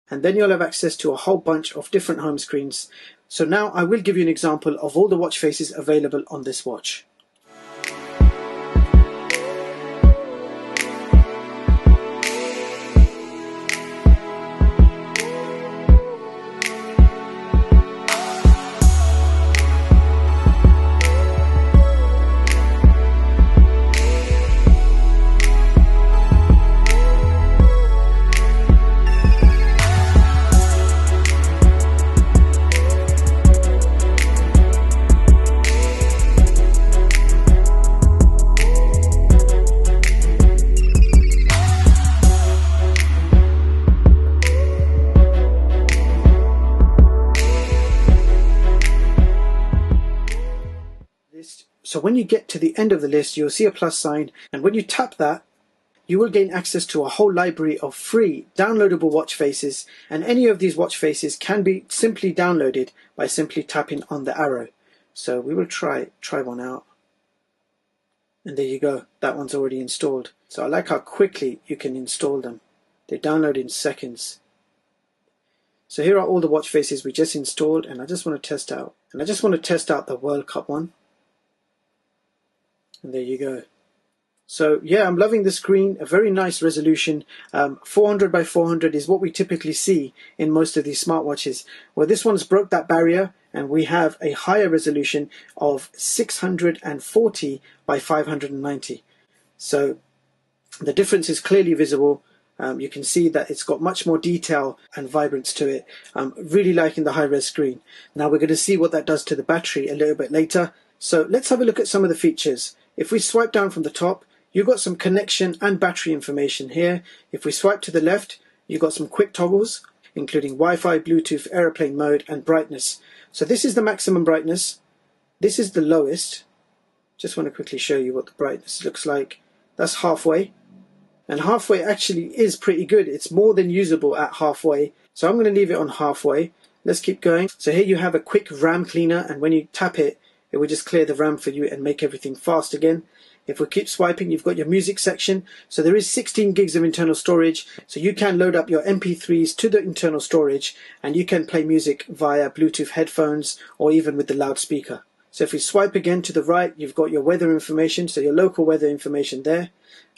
and then you'll have access to a whole bunch of different home screens. So now I will give you an example of all the watch faces available on this watch. So when you get to the end of the list, you'll see a plus sign, and when you tap that, you will gain access to a whole library of free downloadable watch faces, and any of these watch faces can be simply downloaded by simply tapping on the arrow. So we will try one out, and there you go, that one's already installed. So I like how quickly you can install them. They download in seconds. So here are all the watch faces we just installed, and I just want to test out. And I just want to test out the World Cup one. And there you go. So yeah, I'm loving the screen, a very nice resolution. 400 by 400 is what we typically see in most of these smartwatches. Well, this one's broke that barrier, and we have a higher resolution of 640 by 590. So the difference is clearly visible. You can see that it's got much more detail and vibrance to it. I'm really liking the high-res screen. Now we're going to see what that does to the battery a little bit later. So let's have a look at some of the features. If we swipe down from the top, you've got some connection and battery information here. If we swipe to the left, you've got some quick toggles, including Wi-Fi, Bluetooth, airplane mode, and brightness. So this is the maximum brightness. This is the lowest. Just want to quickly show you what the brightness looks like. That's halfway. And halfway actually is pretty good. It's more than usable at halfway. So I'm going to leave it on halfway. Let's keep going. So here you have a quick RAM cleaner, and when you tap it, it will just clear the RAM for you and make everything fast again. If we keep swiping, you've got your music section. So there is 16 gigs of internal storage. So you can load up your MP3s to the internal storage, and you can play music via Bluetooth headphones or even with the loudspeaker. So if we swipe again to the right, you've got your weather information, so your local weather information there.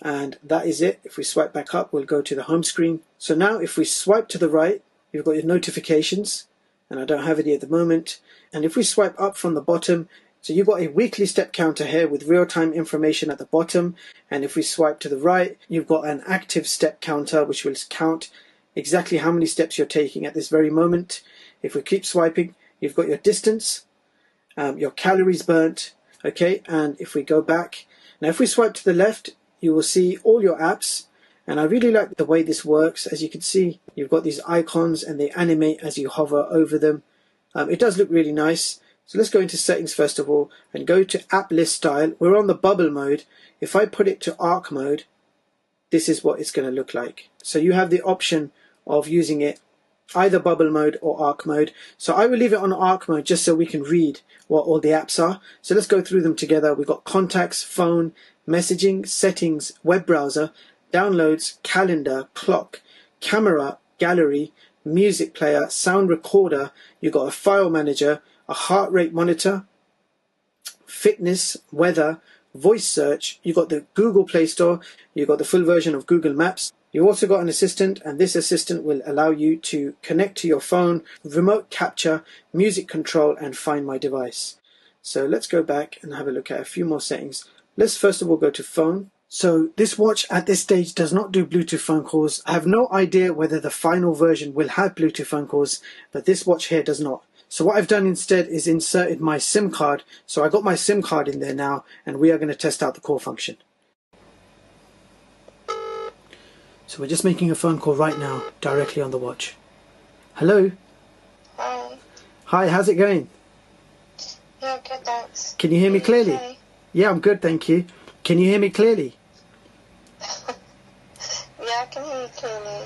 And that is it. If we swipe back up, we'll go to the home screen. So now if we swipe to the right, you've got your notifications, and I don't have any at the moment. And if we swipe up from the bottom, so you've got a weekly step counter here with real-time information at the bottom. And if we swipe to the right, you've got an active step counter, which will count exactly how many steps you're taking at this very moment. If we keep swiping, you've got your distance, your calories burnt, okay? And if we go back, now if we swipe to the left, you will see all your apps. And I really like the way this works. As you can see, you've got these icons and they animate as you hover over them. It does look really nice. So let's go into settings first of all and go to app list style. We're on the bubble mode. If I put it to arc mode, this is what it's going to look like. So you have the option of using it either bubble mode or arc mode. So I will leave it on arc mode just so we can read what all the apps are. So let's go through them together. We've got contacts, phone, messaging, settings, web browser, downloads, calendar, clock, camera, gallery, music player, sound recorder. You've got a file manager, a heart rate monitor, fitness, weather, voice search. You've got the Google Play Store. You've got the full version of Google Maps. You've also got an assistant, and this assistant will allow you to connect to your phone, remote capture, music control, and find my device. So let's go back and have a look at a few more settings. Let's first of all go to phone. So this watch at this stage does not do Bluetooth phone calls. I have no idea whether the final version will have Bluetooth phone calls, but this watch here does not. So what I've done instead is inserted my SIM card. So I got my SIM card in there now, and we are going to test out the call function. So we're just making a phone call right now, directly on the watch. Hello? Hi. Hi, how's it going? Yeah, good, thanks. Can you hear me clearly? Okay. Yeah, I'm good, thank you. Can you hear me clearly? Yeah, I can hear you clearly.